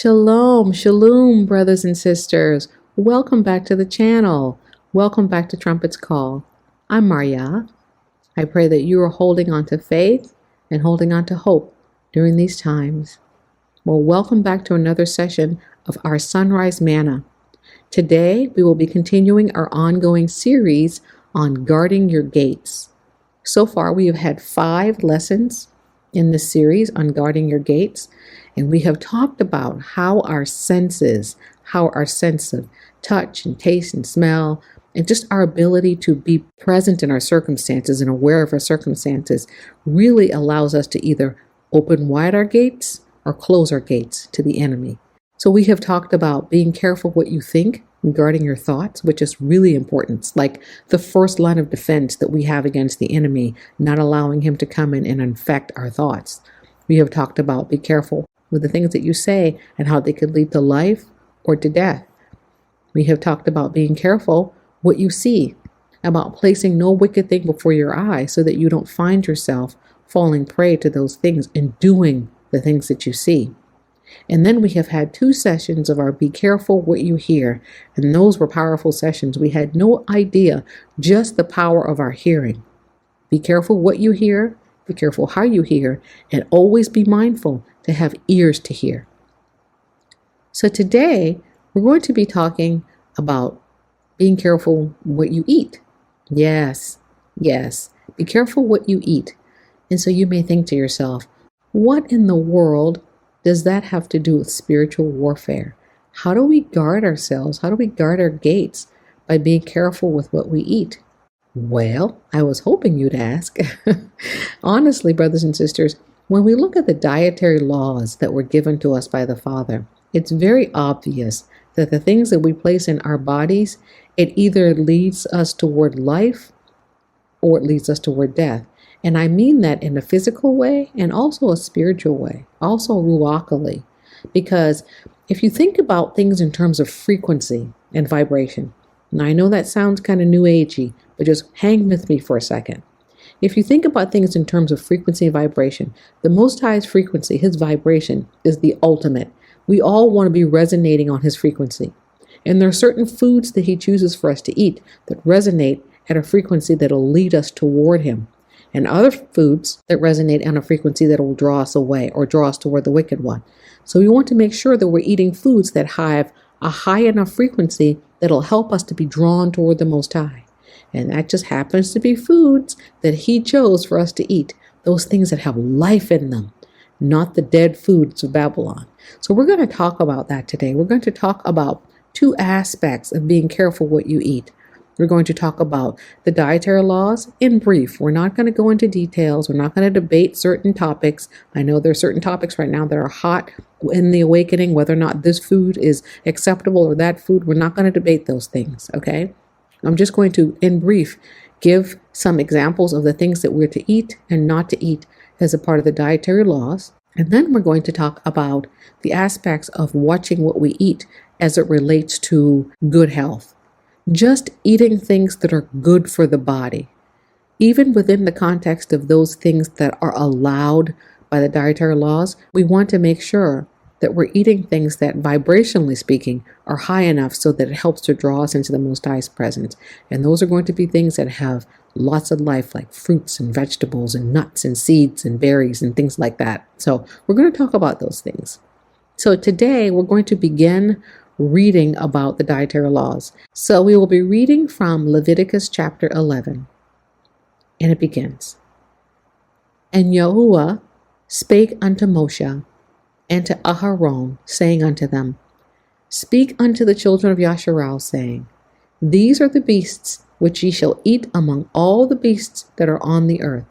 Shalom, shalom, brothers and sisters. Welcome back to the channel. Welcome back to Trumpet's Call. I'm Maria. I pray that you are holding on to faith and holding on to hope during these times. Well, welcome back to another session of our Sunrise Manna. Today, we will be continuing our ongoing series on guarding your gates. So far, we have had 5 lessons in this series on guarding your gates. And we have talked about how our senses, how our sense of touch and taste and smell, and just our ability to be present in our circumstances and aware of our circumstances really allows us to either open wide our gates or close our gates to the enemy. So we have talked about being careful what you think and guarding your thoughts, which is really important. It's like the first line of defense that we have against the enemy, not allowing him to come in and infect our thoughts. We have talked about be careful with the things that you say and how they could lead to life or to death. We have talked about being careful what you see, about placing no wicked thing before your eyes so that you don't find yourself falling prey to those things and doing the things that you see. And then we have had 2 sessions of our be careful what you hear, and those were powerful sessions. We had no idea just the power of our hearing. Be careful what you hear, be careful how you hear, and always be mindful to have ears to hear. So today, we're going to be talking about being careful what you eat. Yes, be careful what you eat. And so you may think to yourself, what in the world does that have to do with spiritual warfare? How do we guard ourselves? How do we guard our gates by being careful with what we eat? Well, I was hoping you'd ask. Honestly, brothers and sisters, when we look at the dietary laws that were given to us by the Father, it's very obvious that the things that we place in our bodies, it either leads us toward life or it leads us toward death. And I mean that in a physical way and also a spiritual way, also ruachally. Because if you think about things in terms of frequency and vibration, now I know that sounds kind of new agey, but just hang with me for a second. If you think about things in terms of frequency and vibration, the Most High's frequency, his vibration, is the ultimate. We all want to be resonating on his frequency. And there are certain foods that he chooses for us to eat that resonate at a frequency that will lead us toward him. And other foods that resonate on a frequency that will draw us away or draw us toward the wicked one. So we want to make sure that we're eating foods that have a high enough frequency that'll help us to be drawn toward the Most High. And that just happens to be foods that he chose for us to eat. Those things that have life in them, not the dead foods of Babylon. So we're going to talk about that today. We're going to talk about 2 aspects of being careful what you eat. We're going to talk about the dietary laws in brief. We're not going to go into details. We're not going to debate certain topics. I know there are certain topics right now that are hot in the awakening, whether or not this food is acceptable or that food. We're not going to debate those things, okay? I'm just going to, in brief, give some examples of the things that we're to eat and not to eat as a part of the dietary laws. And then we're going to talk about the aspects of watching what we eat as it relates to good health. Just eating things that are good for the body, even within the context of those things that are allowed by the dietary laws, we want to make sure that we're eating things that, vibrationally speaking, are high enough so that it helps to draw us into the Most High's presence. And those are going to be things that have lots of life, like fruits and vegetables and nuts and seeds and berries and things like that. So we're going to talk about those things. So today we're going to begin reading about the dietary laws. So we will be reading from Leviticus chapter 11. And it begins. And Yahuwah spake unto Moshe and to Aharon, saying unto them, Speak unto the children of Yasharal, saying, These are the beasts which ye shall eat among all the beasts that are on the earth.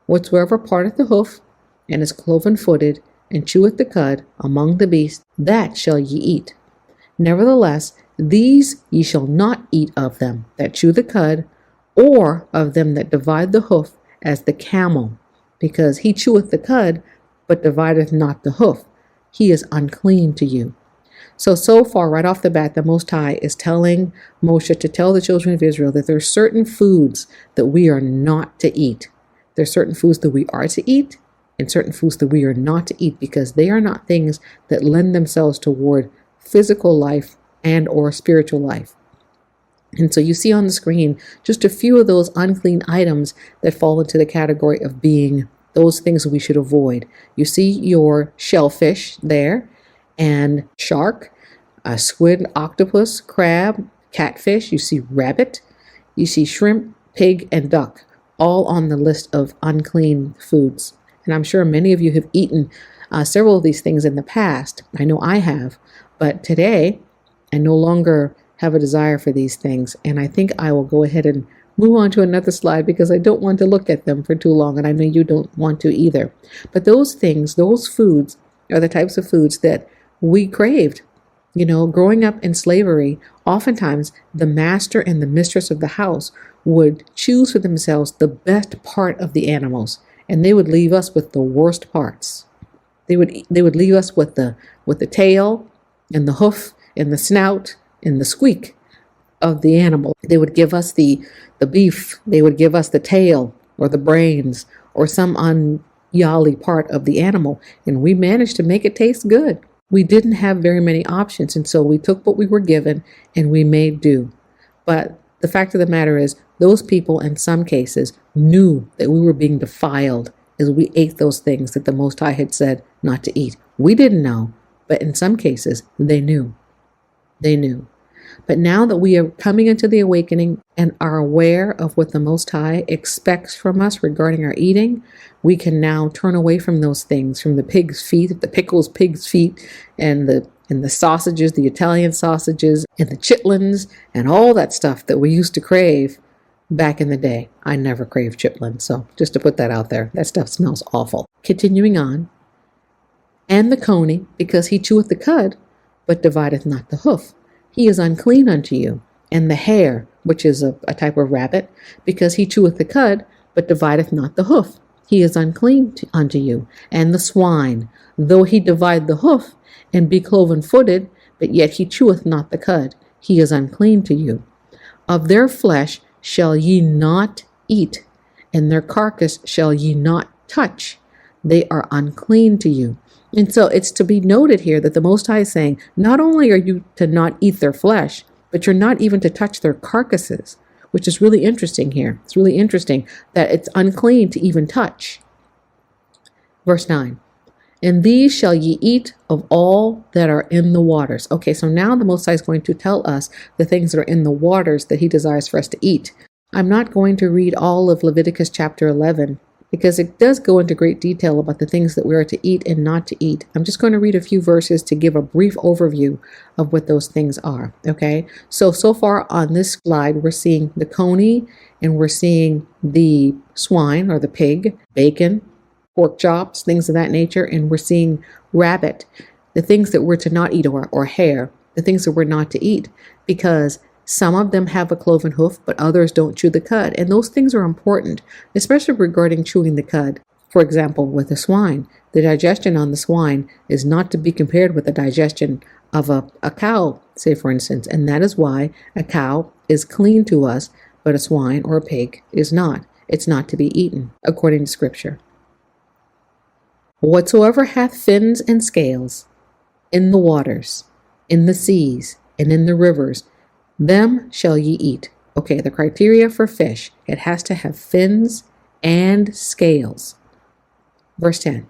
Whatsoever parteth the hoof, and is cloven-footed, and cheweth the cud among the beasts, that shall ye eat. Nevertheless, these ye shall not eat of them that chew the cud, or of them that divide the hoof, as the camel, because he cheweth the cud, but divideth not the hoof. He is unclean to you. So far, right off the bat, the Most High is telling Moshe to tell the children of Israel that there are certain foods that we are not to eat. There are certain foods that we are to eat, and certain foods that we are not to eat, because they are not things that lend themselves toward physical life and or spiritual life. And so you see on the screen just a few of those unclean items that fall into the category of being those things we should avoid. You see your shellfish there, and shark, squid, octopus, crab, catfish. You see rabbit, you see shrimp, pig, and duck, all on the list of unclean foods. And I'm sure many of you have eaten several of these things in the past. I know I have, but today I no longer have a desire for these things. And I think I will go ahead and move on to another slide, because I don't want to look at them for too long, and I know you don't want to either. But those things, those foods, are the types of foods that we craved. You know, growing up in slavery, oftentimes the master and the mistress of the house would choose for themselves the best part of the animals, and they would leave us with the worst parts. They would leave us with the tail and the hoof and the snout and the squeak of the animal. They would give us the beef. They would give us the tail or the brains or some unyali part of the animal, and we managed to make it taste good. We didn't have very many options, and so we took what we were given and we made do. But the fact of the matter is, those people in some cases knew that we were being defiled as we ate those things that the Most High had said not to eat. We didn't know, but in some cases they knew. They knew. But now that we are coming into the awakening and are aware of what the Most High expects from us regarding our eating, we can now turn away from those things, from the pig's feet, the pickles, pig's feet, and the sausages, the Italian sausages, and the chitlins, and all that stuff that we used to crave back in the day. I never craved chitlins, so just to put that out there, that stuff smells awful. Continuing on, and the coney, because he cheweth the cud, but divideth not the hoof. He is unclean unto you. And the hare, which is a type of rabbit, because he cheweth the cud, but divideth not the hoof. He is unclean unto you. And the swine, though he divide the hoof, and be cloven-footed, but yet he cheweth not the cud. He is unclean to you. Of their flesh shall ye not eat, and their carcass shall ye not touch. They are unclean to you. And so it's to be noted here that the Most High is saying, not only are you to not eat their flesh, but you're not even to touch their carcasses, which is really interesting here. It's really interesting that it's unclean to even touch. Verse 9, and these shall ye eat of all that are in the waters. Okay, so now the Most High is going to tell us the things that are in the waters that he desires for us to eat. I'm not going to read all of Leviticus chapter 11, because it does go into great detail about the things that we are to eat and not to eat. I'm just going to read a few verses to give a brief overview of what those things are, okay? So far on this slide, we're seeing the coney, and we're seeing the swine or the pig, bacon, pork chops, things of that nature, and we're seeing rabbit, the things that we're to not eat, or hare, the things that we're not to eat, because some of them have a cloven hoof, but others don't chew the cud. And those things are important, especially regarding chewing the cud. For example, with the swine, the digestion on the swine is not to be compared with the digestion of a cow, say for instance. And that is why a cow is clean to us, but a swine or a pig is not. It's not to be eaten, according to Scripture. Whatsoever hath fins and scales in the waters, in the seas, and in the rivers, them shall ye eat. Okay, the criteria for fish, it has to have fins and scales. Verse 10,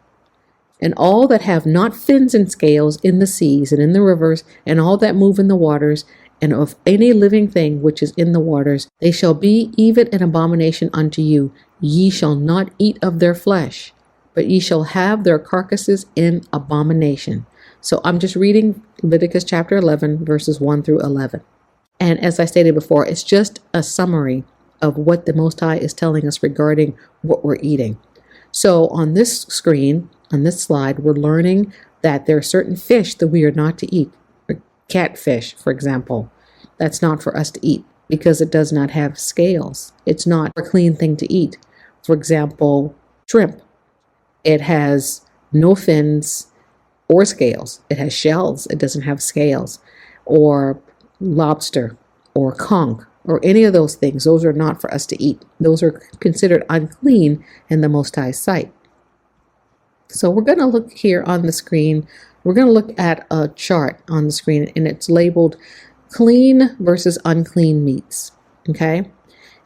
and all that have not fins and scales in the seas and in the rivers, and all that move in the waters, and of any living thing which is in the waters, they shall be even an abomination unto you. Ye shall not eat of their flesh, but ye shall have their carcasses in abomination. So I'm just reading Leviticus chapter 11, verses 1 through 11. And as I stated before, it's just a summary of what the Most High is telling us regarding what we're eating. So on this screen, on this slide, we're learning that there are certain fish that we are not to eat. Catfish, for example, that's not for us to eat because it does not have scales. It's not a clean thing to eat. For example, shrimp, it has no fins or scales. It has shells. It doesn't have scales. Or lobster or conch or any of those things, those are not for us to eat. Those are considered unclean in the Most High's sight. So we're going to look here on the screen. We're going to look at a chart on the screen, and it's labeled clean versus unclean meats. Okay.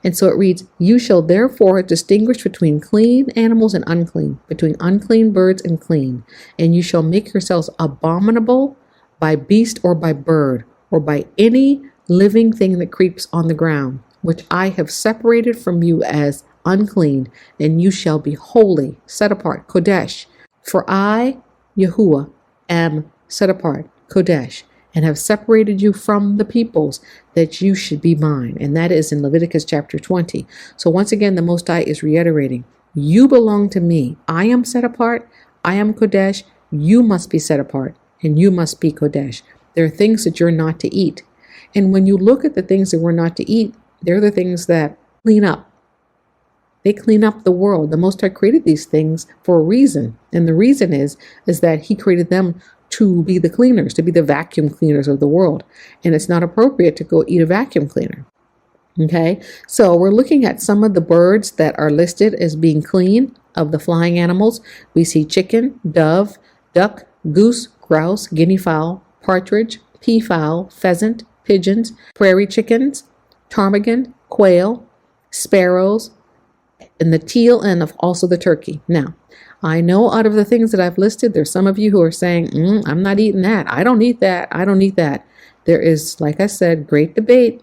And so it reads, you shall therefore distinguish between clean animals and unclean, between unclean birds and clean. And you shall make yourselves abominable by beast or by bird or by any living thing that creeps on the ground, which I have separated from you as unclean, and you shall be holy, set apart, Kodesh. For I, Yahuwah, am set apart, Kodesh, and have separated you from the peoples, that you should be mine. And that is in Leviticus chapter 20. So once again, the Most High is reiterating, you belong to me. I am set apart. I am Kodesh. You must be set apart, and you must be Kodesh. There are things that you're not to eat. And when you look at the things that we're not to eat, they're the things that clean up. They clean up the world. The Most High created these things for a reason. And the reason is that he created them to be the cleaners, to be the vacuum cleaners of the world. And it's not appropriate to go eat a vacuum cleaner. Okay, so we're looking at some of the birds that are listed as being clean of the flying animals. We see chicken, dove, duck, goose, grouse, guinea fowl, partridge, peafowl, pheasant, pigeons, prairie chickens, ptarmigan, quail, sparrows, and the teal, and also the turkey. Now, I know out of the things that I've listed, there's some of you who are saying, I'm not eating that. I don't eat that. I don't eat that. There is, like I said, great debate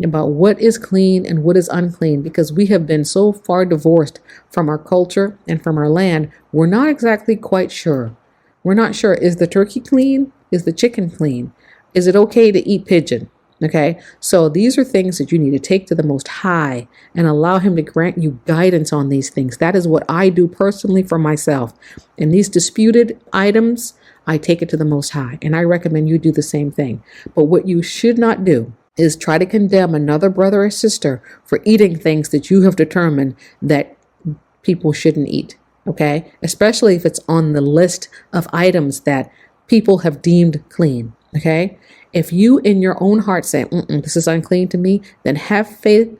about what is clean and what is unclean, because we have been so far divorced from our culture and from our land. We're not exactly quite sure. We're not sure. Is the turkey clean? Is the chicken clean? Is it okay to eat pigeon? Okay, so these are things that you need to take to the Most High and allow him to grant you guidance on these things. That is what I do personally for myself. And these disputed items, I take it to the Most High, and I recommend you do the same thing. But what you should not do is try to condemn another brother or sister for eating things that you have determined that people shouldn't eat. Okay, especially if it's on the list of items that people have deemed clean. Okay, if you in your own heart say, this is unclean to me, then have faith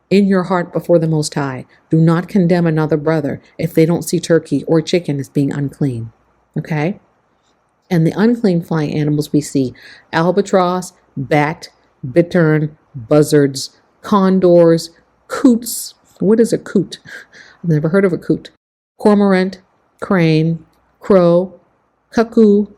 in your heart before the Most High. Do not condemn another brother if they don't see turkey or chicken as being unclean. Okay? And the unclean flying animals we see albatross, bat, bittern, buzzards, condors, coots. What is a coot? I've never heard of a coot. Cormorant, crane, crow, cuckoo,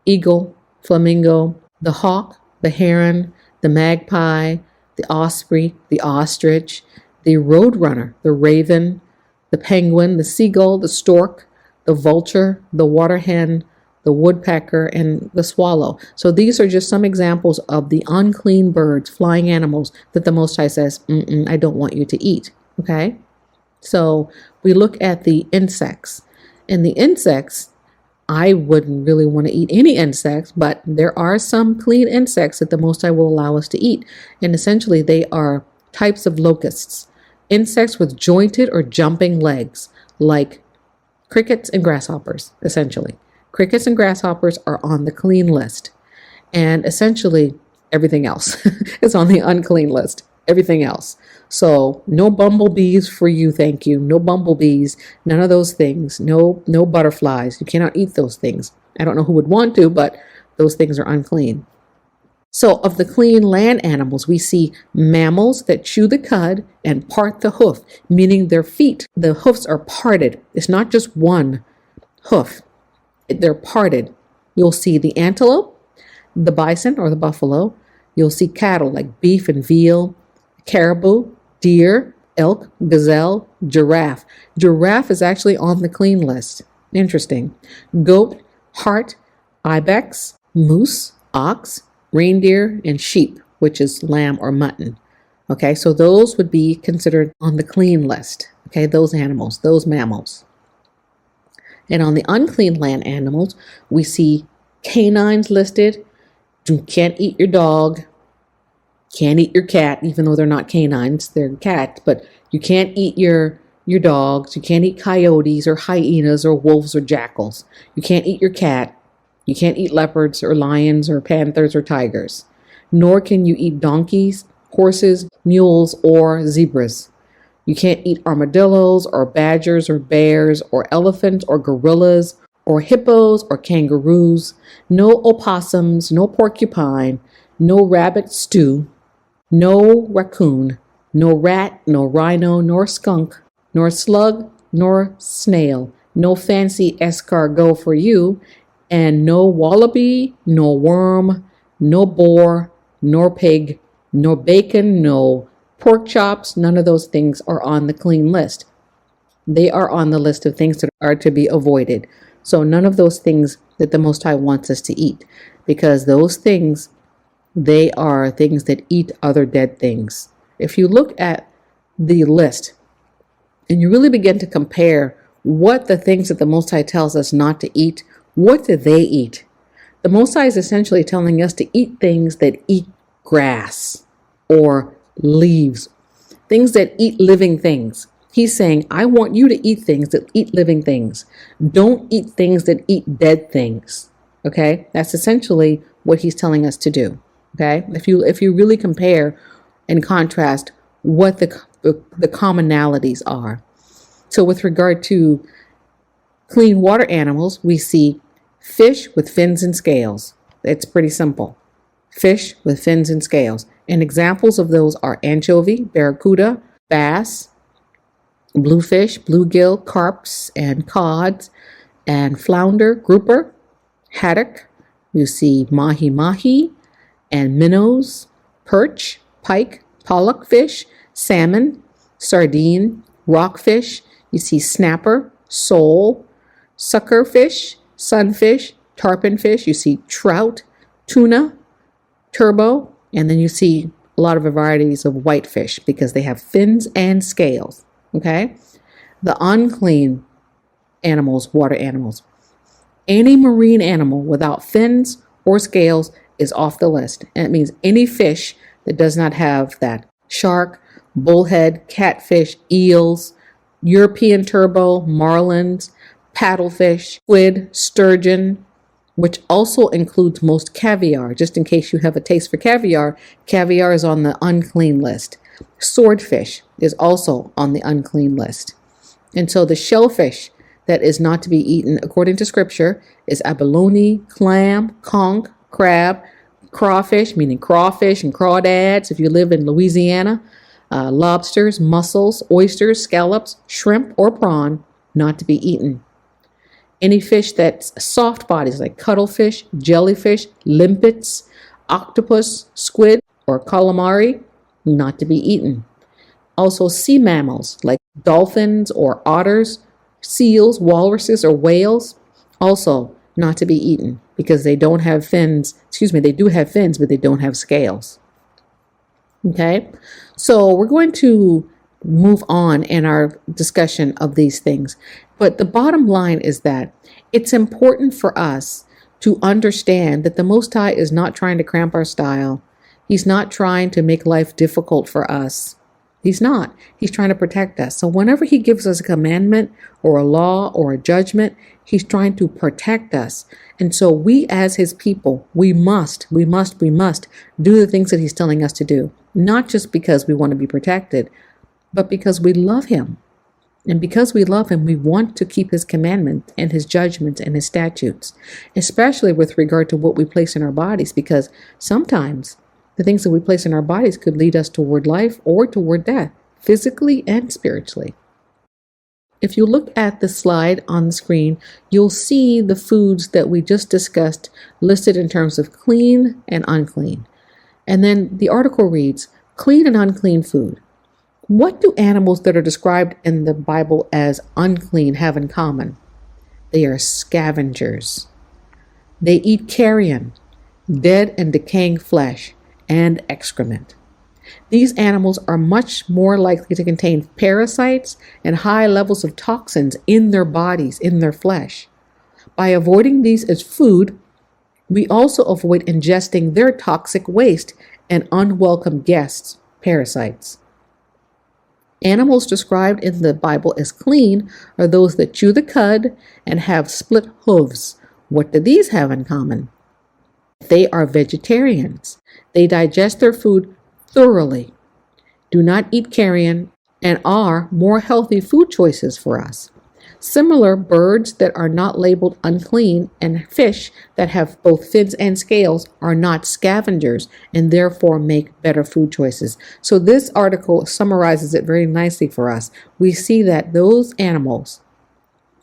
eagle, flamingo, the hawk, the heron, the magpie, the osprey, the ostrich, the roadrunner, the raven, the penguin, the seagull, the stork, the vulture, the water hen, the woodpecker, and the swallow. So these are just some examples of the unclean birds, flying animals that the Most High says, I don't want you to eat. Okay? So we look at the insects. And the insects, I wouldn't really want to eat any insects, but there are some clean insects that the Most High will allow us to eat. And essentially they are types of locusts, insects with jointed or jumping legs, like crickets and grasshoppers, essentially. Crickets and grasshoppers are on the clean list. And essentially everything else is on the unclean list. Everything else. So no bumblebees for you, thank you. No bumblebees, none of those things. No butterflies. You cannot eat those things. I don't know who would want to, but those things are unclean. So of the clean land animals, we see mammals that chew the cud and part the hoof, meaning their feet, the hoofs are parted. It's not just one hoof. They're parted. You'll see the antelope, the bison or the buffalo. You'll see cattle like beef and veal, caribou, deer, elk, gazelle, giraffe. Giraffe is actually on the clean list. Interesting. Goat, hart, ibex, moose, ox, reindeer, and sheep, which is lamb or mutton. Okay, so those would be considered on the clean list. Okay, those animals, those mammals. And on the unclean land animals, we see canines listed. You can't eat your dog. Can't eat your cat, even though they're not canines, they're cats, but you can't eat your dogs. You can't eat coyotes or hyenas or wolves or jackals. You can't eat your cat. You can't eat leopards or lions or panthers or tigers. Nor can you eat donkeys, horses, mules, or zebras. You can't eat armadillos or badgers or bears or elephants or gorillas or hippos or kangaroos, no opossums, no porcupine, no rabbit stew, no raccoon, no rat, no rhino, nor skunk, nor slug, nor snail, no fancy escargot for you, and no wallaby, nor worm, no boar, nor pig, nor bacon, no pork chops. None of those things are on the clean list. They are on the list of things that are to be avoided. So none of those things that the Most High wants us to eat, because those things, they are things that eat other dead things. If you look at the list and you really begin to compare what the things that the Most High tells us not to eat, what do they eat? The Most High is essentially telling us to eat things that eat grass or leaves, things that eat living things. He's saying, I want you to eat things that eat living things. Don't eat things that eat dead things. Okay? That's essentially what he's telling us to do. Okay? If you really compare and contrast what the commonalities are. So with regard to clean water animals, we see fish with fins and scales. It's pretty simple. Fish with fins and scales. And examples of those are anchovy, barracuda, bass, bluefish, bluegill, carps, and cods, and flounder, grouper, haddock. You see mahi-mahi and minnows, perch, pike, pollock fish, salmon, sardine, rockfish. You see snapper, sole, suckerfish, sunfish, tarpon fish. You see trout, tuna, turbo, and then you see a lot of varieties of whitefish because they have fins and scales. Okay? The unclean animals, water animals. Any marine animal without fins or scales is off the list. And it means any fish that does not have that. Shark, bullhead, catfish, eels, European turbo, marlins, paddlefish, squid, sturgeon, which also includes most caviar. Just in case you have a taste for caviar, caviar is on the unclean list. Swordfish is also on the unclean list. And so the shellfish that is not to be eaten, according to scripture, is abalone, clam, conch, crab, crawfish, meaning crawfish and crawdads if you live in Louisiana, lobsters, mussels, oysters, scallops, shrimp, or prawn, not to be eaten. Any fish that's soft bodies like cuttlefish, jellyfish, limpets, octopus, squid, or calamari, not to be eaten. Also sea mammals like dolphins or otters, seals, walruses, or whales, also not to be eaten because they don't have fins. They do have fins, but they don't have scales. Okay, so we're going to move on in our discussion of these things. But the bottom line is that it's important for us to understand that the Most High is not trying to cramp our style. He's not trying to make life difficult for us. He's not. He's trying to protect us. So whenever he gives us a commandment or a law or a judgment, he's trying to protect us. And so we as his people, we must do the things that he's telling us to do. Not just because we want to be protected, but because we love him. And because we love him, we want to keep his commandments and his judgments and his statutes, especially with regard to what we place in our bodies, because sometimes the things that we place in our bodies could lead us toward life or toward death, physically and spiritually. If you look at the slide on the screen, you'll see the foods that we just discussed listed in terms of clean and unclean. And then the article reads, clean and unclean food. What do animals that are described in the Bible as unclean have in common? They are scavengers. They eat carrion, dead and decaying flesh, and excrement. These animals are much more likely to contain parasites and high levels of toxins in their bodies, in their flesh. By avoiding these as food, we also avoid ingesting their toxic waste and unwelcome guests, parasites. Animals described in the Bible as clean are those that chew the cud and have split hooves. What do these have in common? They are vegetarians. They digest their food thoroughly. Do not eat carrion and are more healthy food choices for us. Similar, birds that are not labeled unclean and fish that have both fins and scales are not scavengers and therefore make better food choices. So this article summarizes it very nicely for us. We see that those animals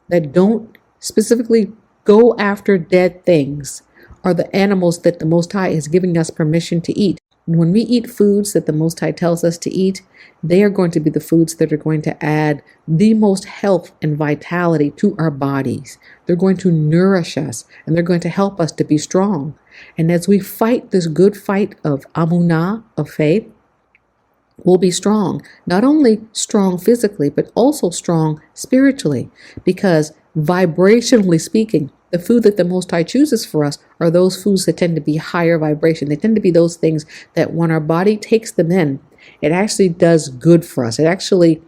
that don't specifically go after dead things are the animals that the Most High is giving us permission to eat. When we eat foods that the Most High tells us to eat, they are going to be the foods that are going to add the most health and vitality to our bodies. They're going to nourish us and they're going to help us to be strong. And as we fight this good fight of amunah, of faith, we'll be strong. Not only strong physically, but also strong spiritually. Because vibrationally speaking, the food that the Most High chooses for us are those foods that tend to be higher vibration. They tend to be those things that when our body takes them in, it actually does good for us. It actually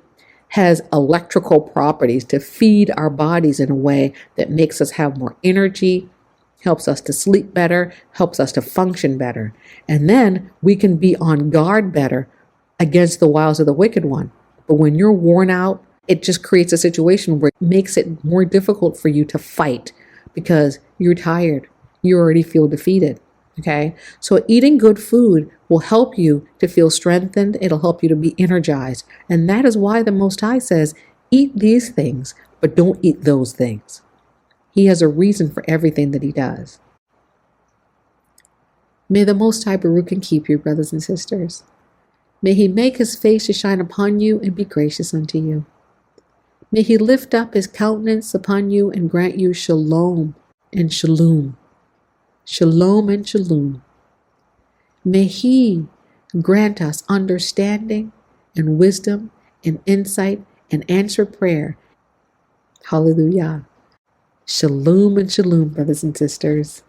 has electrical properties to feed our bodies in a way that makes us have more energy, helps us to sleep better, helps us to function better. And then we can be on guard better against the wiles of the wicked one. But when you're worn out, it just creates a situation where it makes it more difficult for you to fight because you're tired. You already feel defeated. Okay? So eating good food will help you to feel strengthened. It'll help you to be energized. And that is why the Most High says, eat these things, but don't eat those things. He has a reason for everything that he does. May the Most High Baruch and keep you, brothers and sisters. May he make his face to shine upon you and be gracious unto you. May he lift up his countenance upon you and grant you shalom and shalom. Shalom and shalom. May he grant us understanding and wisdom and insight and answered prayer. Hallelujah. Shalom and shalom, brothers and sisters.